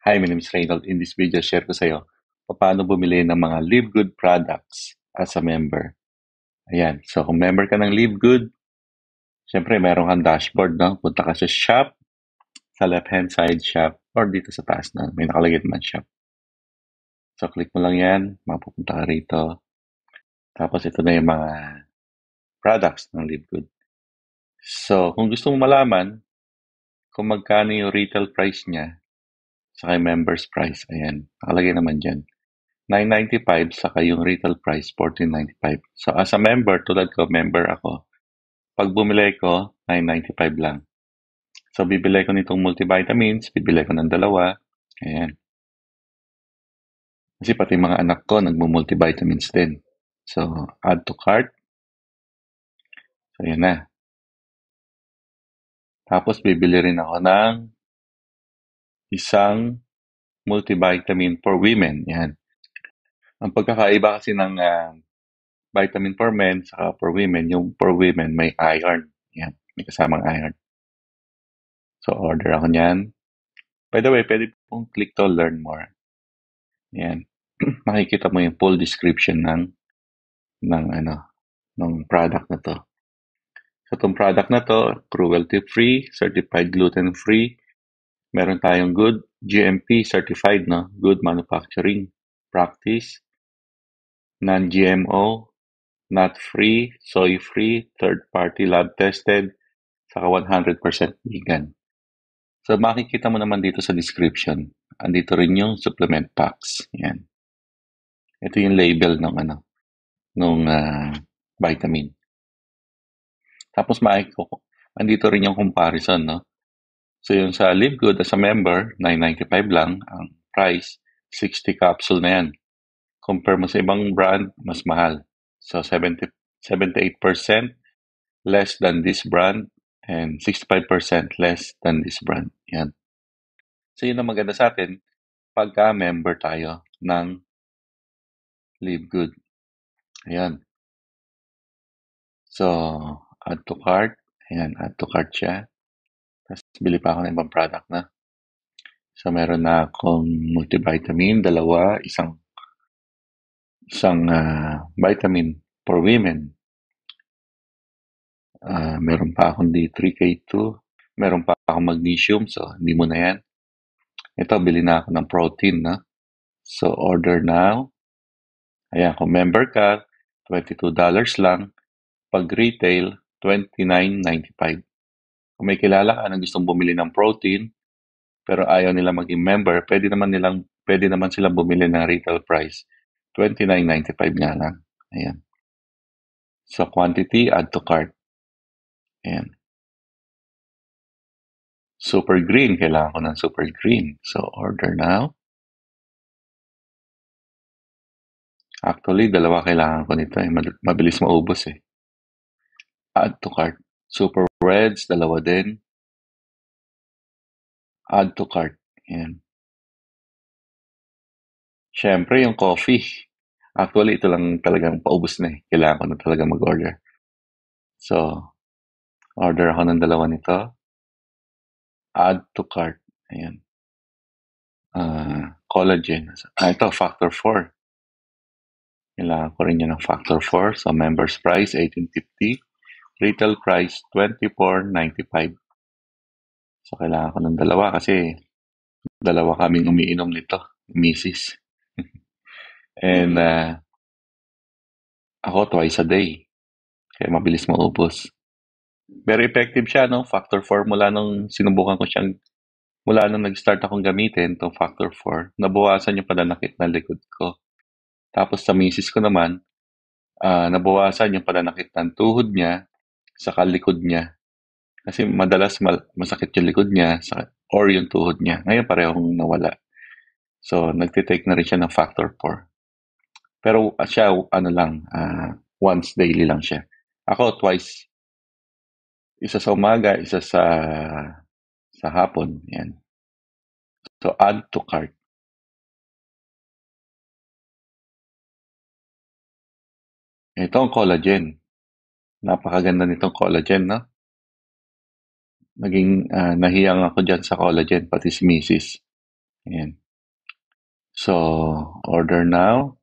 Hi, my name is Reynold. In this video, share ko sa'yo paano bumili ng mga Live Good products as a member. Ayan. So, kung member ka ng Live Good, syempre, meron kang dashboard, no? Punta ka sa shop, sa left-hand side shop, or dito sa taas na may nakalagay naman shop. So, click mo lang yan, mapupunta ka rito. Tapos, ito na yung mga products ng Live Good. So, kung gusto mo malaman kung magkano yung retail price niya, saka yung member's price, ayan, nakalagay naman dyan. $9.95 saka yung retail price $14.95. So as a member, tulad ko, member ako, pag bumili ko, $9.95 lang. So bibili ko nitong multivitamins, bibili ko ng dalawa. Ayan. Kasi pati mga anak ko nagmo-multivitamins din. So add to cart. So ayan na. Tapos bibili rin ako ng isang multivitamin for women. Yan. Ang pagkakaiba kasi ng vitamin for men saka for women, yung for women may iron. Yan, may kasamang iron. So, order ako niyan. By the way, pwede pong click to learn more. Yan. Makikita mo yung full description ng product na to. So, itong product na to, cruelty-free, certified gluten-free. Meron tayong good GMP certified, no? Good manufacturing practice. Non-GMO, not free, soy-free, third-party lab tested, saka 100% vegan. So, makikita mo naman dito sa description. Andito rin yung supplement packs. Yan. Ito yung label ng vitamin. Tapos andito rin yung comparison, no? So, yung sa Live Good as a member, $9.95 lang ang price. 60 capsule na yan. Compare mo sa ibang brand, mas mahal. So, 78% less than this brand and 65% less than this brand. Yan. So, yun ang maganda sa atin pagka member tayo ng Live Good. Ayan. So, add to cart. Ayan, add to cart siya. Tapos, bili pa ako ng ibang product na. So, meron na akong multivitamin, dalawa, isang vitamin for women. Meron pa akong D3K2. Meron pa akong magnesium. So, hindi mo na yan. Ito, bili na ako ng protein, na. So, order now. Ayan, kung member ka, $22 lang. Pag retail, $29.95. Kung may kilala ka na gustong bumili ng protein, pero ayaw nila maging member, pwede naman silang bumili ng retail price. $29.95 nga lang. Ayan. So, quantity, add to cart. Ayan. Super green. Kailangan ko ng super green. So, order now. Actually, dalawa kailangan ko nito. Mabilis maubos eh. Add to cart. Super reds, dalawa din. Add to cart. Ayan. Siyempre, yung coffee. Actually, ito lang talagang paubos na eh. Kailangan ko na talaga mag-order. So, order ako ng dalawa nito. Add to cart. Ayan. Collagen. Ito, factor 4. Kailangan ko rin yan ng factor 4. So, member's price, $18.50. Retail price, $24.95. So, kailangan ko ng dalawa kasi dalawa kaming umiinom nito. Misis. And, ako twice a day. Kaya mabilis maubos. Very effective siya, no? Factor 4 mula nung sinubukan ko siyang, mula nung nag-start akong gamitin, itong factor 4, nabawasan yung pananakit ng likod ko. Tapos sa misis ko naman, nabawasan yung pananakit ng tuhod niya, saka likod niya. Kasi madalas masakit yung likod niya or yung tuhod niya. Ngayon parehong nawala. So, nagtitake na rin siya ng factor 4. Pero siya, once daily lang siya. Ako, twice. Isa sa umaga, isa sa hapon. Yan. So, add to cart. Ito ang collagen. Napakaganda nitong collagen, no? Naging nahiyang ako dyan sa collagen, pati si Mrs. Ayan. So, order now.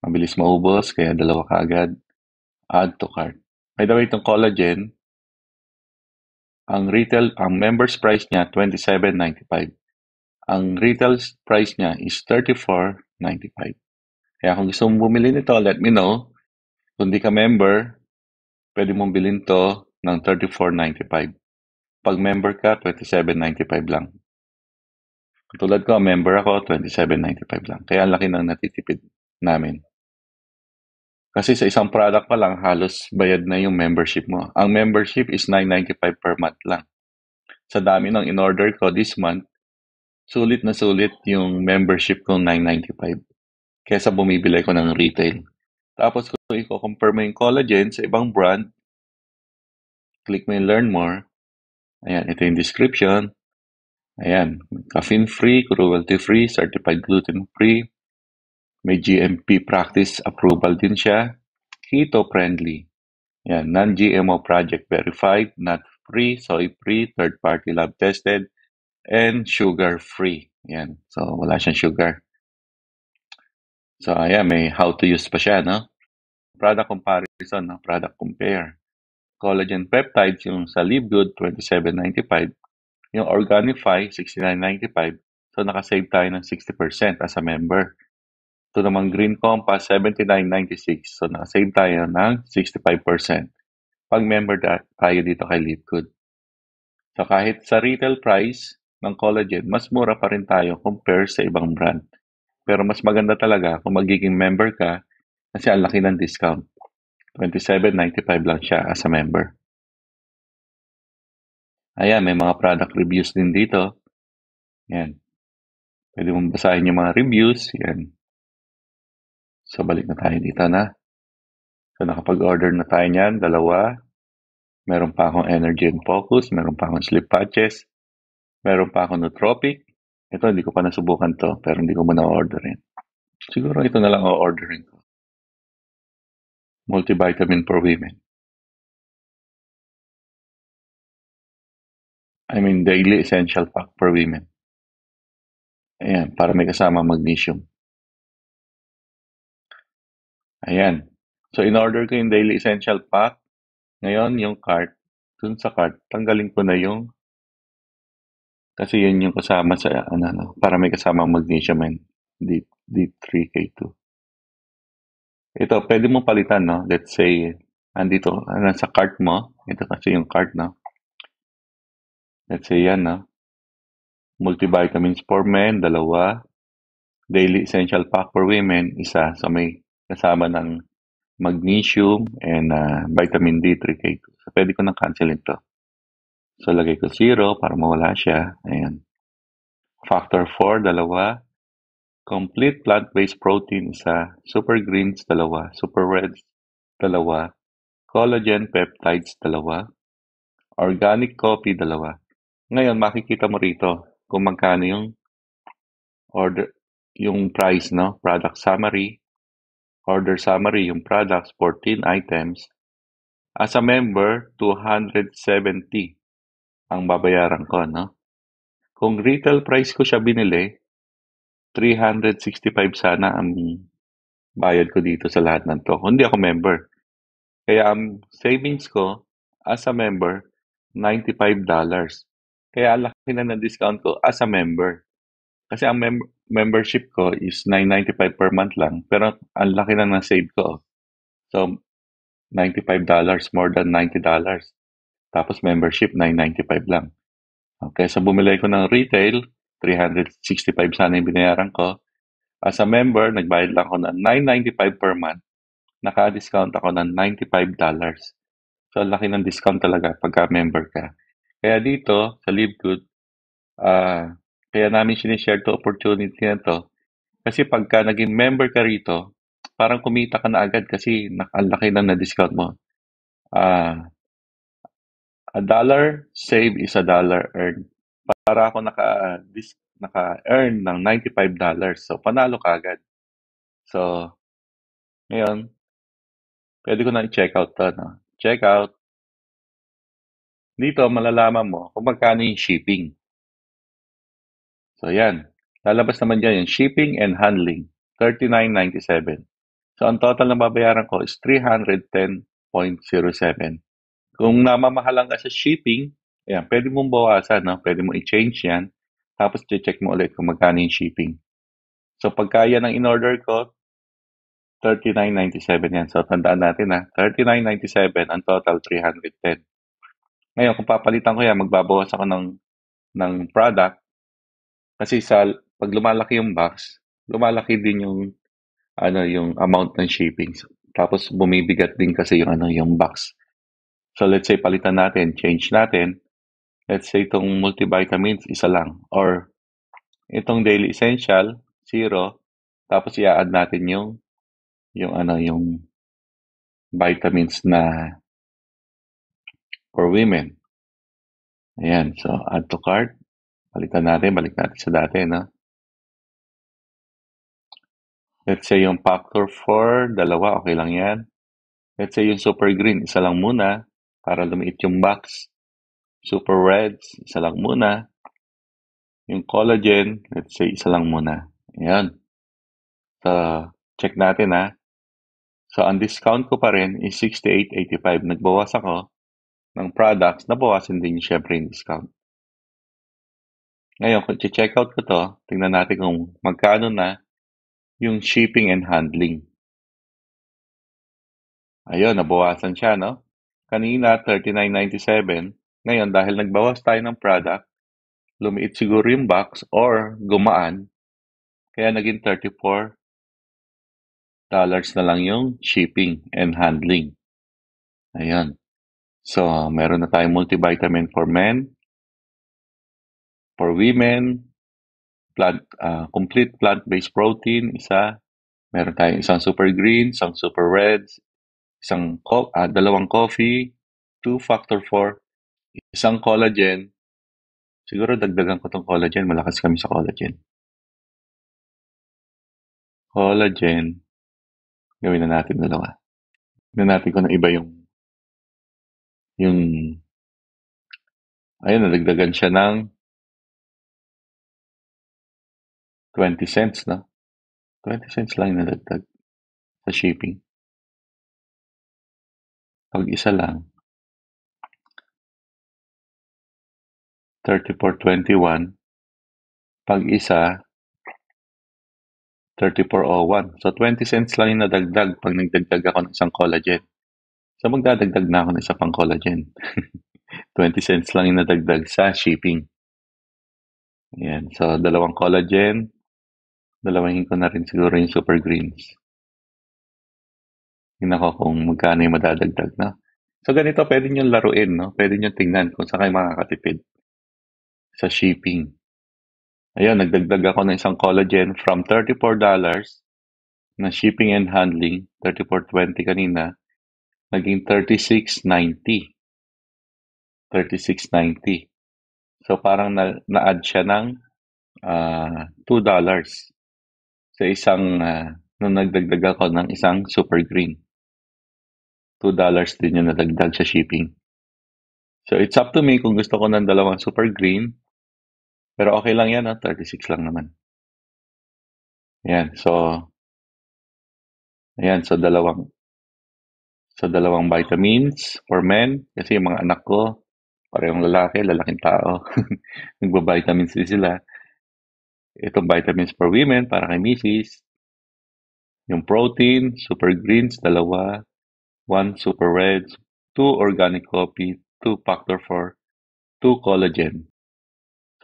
Mabilis maubos, kaya dalawa kaagad. Add to cart. By the way, itong collagen, ang members price niya, 27.95. Ang retail price niya is 34.95. Kaya kung gusto mong bumili nito, let me know. Kung di ka member, pwede mong bilhin to ng 34.95. Pag member ka, 27.95 lang. Katulad ko, member ako, 27.95 lang. Kaya ang laki ng natitipid namin. Kasi sa isang product pa lang, halos bayad na yung membership mo. Ang membership is 9.95 per month lang. Sa dami ng in-order ko this month, sulit na sulit yung membership kong 9.95 kesa bumibili ko ng retail. Tapos kung i-compare mo yung collagen sa ibang brand, click mo yung learn more. Ayan, ito yung description. Ayan, caffeine-free, cruelty-free, certified gluten-free. May GMP practice approval din siya. Keto-friendly. Ayan, non-GMO project verified, nut-free, soy-free, third-party lab tested, and sugar-free. Ayan, so wala siyang sugar. So ayan, may how to use pa siya, no? Product comparison, no? Product compare. Collagen peptides, yung sa Livegood, 27.95. Yung Organifi, 69.95. So nakasave tayo ng 60% as a member. Ito namang Green Compass, 79.96. So nakasave tayo ng 65%. Pag member tayo dito kay Livegood. So kahit sa retail price ng collagen, mas mura pa rin tayo compare sa ibang brand. Pero mas maganda talaga kung magiging member ka kasi ang laki ng discount. 27.95 lang siya as a member. Ayan, may mga product reviews din dito. Yan. Pwede mong basahin yung mga reviews. Yan. So, balik na tayo dito na. So, nakapag-order na tayo niyan. Dalawa. Meron pa akong Energy and Focus. Meron pa akong Sleep Patches. Meron pa akong Nootropic. Ito, hindi ko pa nasubukan to. Pero hindi ko muna orderin. Siguro ito na lang o-orderin ko. Multivitamin for women. I mean, daily essential pack for women. Ayan, para may kasama magnesium. Ayan. So, in-order ko yung daily essential pack. Ngayon, yung cart. Dun sa cart, tanggalin ko na yung kasi yun yung kasama sa para may kasama magnesium and D3K2. Ito, pwede mo palitan, no? Let's say, andito, sa cart mo. Ito kasi yung cart, no? Let's say yan, no? Multivitamins for men, dalawa. Daily essential pack for women, isa. So may kasama ng magnesium and vitamin D3K2. So pwede ko nang cancelin to. So lagay ko 0 para mawala siya. Ayan. Factor 4, dalawa. Complete plant-based protein, isa. Super greens, dalawa. Super reds, dalawa. Collagen peptides, dalawa. Organic coffee, dalawa. Ngayon, makikita mo rito kung magkano yung order, yung price, no? Product summary. Order summary, yung products, 14 items. As a member, 270 ang babayaran ko, no? Kung retail price ko siya binili, 365 sana ang bayad ko dito sa lahat ng to. Hindi ako member. Kaya ang savings ko as a member, $95. Kaya ang laki na ng discount ko as a member. Kasi ang membership ko is $9.95 per month lang. Pero ang laki na ng save ko. So, $95, more than $90. Tapos membership, $9.95 lang. Okay, so bumili ko ng retail, 365 sana yung binayaran ko. As a member, nagbayad lang ako ng $9.95 per month. Naka-discount ako ng $95. So, ang laki ng discount talaga pagka member ka. Kaya dito, sa Livegood, kaya namin sinishare to opportunity na to. Kasi pagka naging member ka rito, parang kumita ka na agad kasi ang laki na na-discount mo. A dollar save is a dollar earned. Para ako naka-earn ng $95. So, panalo ka agad. So, ngayon, pwede ko na i-check out to. No? Check out. Dito, malalaman mo kung magkano yung shipping. So, yan. lalabas naman dyan yung shipping and handling, 39.97. So, ang total na babayaran ko is 310.07. Kung namamahalan ka sa shipping, ayan, pwede mong bawasan, no? Pwede mong i-change yan. Tapos, check mo ulit kung magkano yung shipping. So, pagka yan ang in-order ko, 39.97 yan. So, tandaan natin na 39.97, ang total 310. Ngayon, kung papalitan ko yan, magbabawas ako ng product kasi pag lumalaki yung box, lumalaki din yung amount ng shipping. Tapos bumibigat din kasi yung box. So let's say palitan natin, change natin. Let's say itong multivitamins isa lang or itong daily essential zero. Tapos i-add natin yung vitamins na for women. Ayan, so add to cart. Palitan natin, balik natin sa dati, no? Let's say yung factor 4, dalawa, okay lang yan. Let's say yung super green, isa lang muna para lumiit yung box. Super reds, isa lang muna. Yung collagen, let's say isa lang muna. Ayan. So, check natin ha. So, ang discount ko pa rin is 68.85. Nagbawas ako ng products, nabawasan din syempre yung discount. Ngayon, kung check out ko to, tingnan natin kung magkano na yung shipping and handling. Ayun, nabawasan siya, no? Kanina, 39.97. Ngayon, dahil nagbawas tayo ng product, lumiit siguro yung box or gumaan. Kaya naging $34 na lang yung shipping and handling. Ayan. So, meron na tayong multivitamin for men, for women, complete plant-based protein, isa. Meron tayong isang super green, isang super reds, dalawang coffee, 2 factor 4, isang collagen. Siguro dagdagan ko tong collagen. Malakas kami sa collagen. Collagen. Gawin na natin dalawa. Tignan natin kung iba ayun, nadagdagan siya ng 20 cents, no? 20 cents lang yung nadagdag sa shipping. Pag isa lang, 34.21. Pag isa, 34.01. So, 20 cents lang yung nadagdag pag nagdagdag ako ng isang collagen. So, magdadagdag na ako ng isa pang collagen. 20 cents lang yung nadagdag sa shipping. Ayan. So, dalawang collagen. Dalawahin ko na rin siguro yung super greens. Tingnan ko kung magkano yung madadagdag, no? So, ganito, pwede nyo laruin, no? Pwede nyo tingnan kung saan kayo makakatipid sa shipping. Ayun, nagdagdag ako ng isang collagen from $34 na shipping and handling, 34.20 kanina, naging 36.90. 36.90. So, parang na-add siya ng $2 sa isang, nung nagdagdag ako ng isang super green. $2 din yung nadagdag sa shipping. So, it's up to me kung gusto ko ng dalawang super green. Pero okay lang yan, 36 lang naman. Ayan, so dalawang vitamins for men. Kasi yung mga anak ko, parehong lalaki, lalaking tao. Nagba-vitamins din sila. Itong vitamins for women, para kay Mrs. Yung protein, super greens, dalawa. 1 super reds, 2 organic coffee, 2 factor 4, 2 collagen.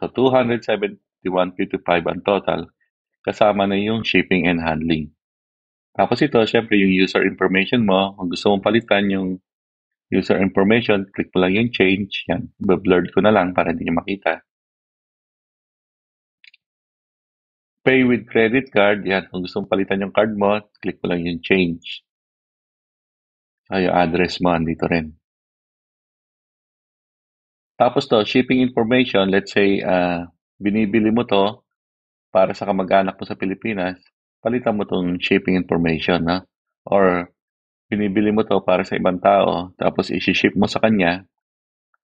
So, 271.55 ang total. Kasama na yung shipping and handling. Tapos ito, syempre yung user information mo. Kung gusto mong palitan yung user information, click mo lang yung change. Yan, blurred ko na lang para hindi nyo makita. Pay with credit card. Yan, kung gusto mong palitan yung card mo, click mo lang yung change. Yung address mo, andito rin. Tapos to, shipping information, let's say, binibili mo to para sa kamag-anak mo sa Pilipinas, palitan mo tong shipping information, na? Or, binibili mo to para sa ibang tao, tapos isi-ship mo sa kanya,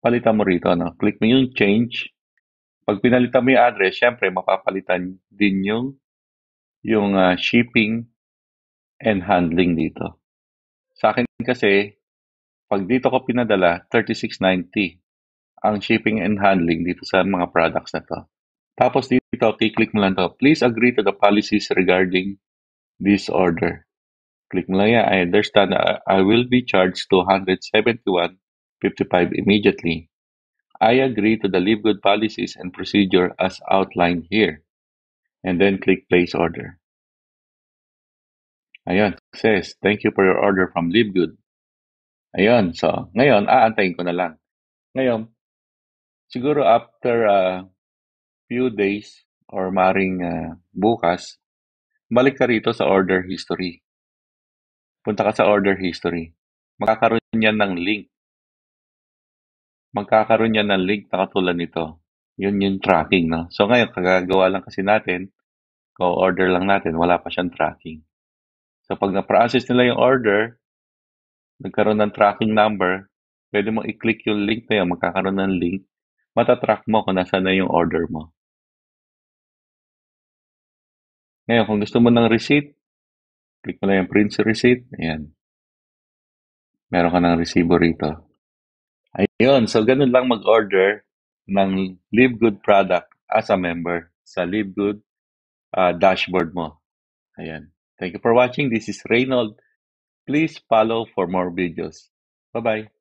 palitan mo rito, no? Click mo yung change, Pag pinalitan mo yung address, syempre mapapalitan din yung shipping and handling dito. Sa akin kasi, pag dito ko pinadala, 36.90 ang shipping and handling dito sa mga products na to. Tapos dito, kiklik mo lang to. Please agree to the policies regarding this order. Click mo lang yan. I understand I will be charged 271.55 immediately. I agree to the Live Good policies and procedure as outlined here. And then click place order. Ayun, says, thank you for your order from Live Good. Ayun, so ngayon, aantayin ko na lang. Ngayon, siguro after few days or maring bukas, balik ka rito sa order history. Punta ka sa order history. Magkakaroon yan ng link. Magkakaroon yan ng link na katulad nito. Yun yung tracking, no? So ngayon, kagagawa lang kasi natin, ko-order lang natin, wala pa siyang tracking. So pag na-process nila yung order, nagkaroon ng tracking number, pwede mo i-click yung link na yun, magkakaroon ng link, matatrack mo kung nasaan na yung order mo. Ngayon, kung gusto mo ng receipt, click mo lang yung print receipt, ayan. Meron ka ng resibo rito. Ayun, so ganun lang mag-order ng Live Good product as a member sa Live Good dashboard mo. Ayan. Thank you for watching. This is Reynold. Please follow for more videos. Bye-bye.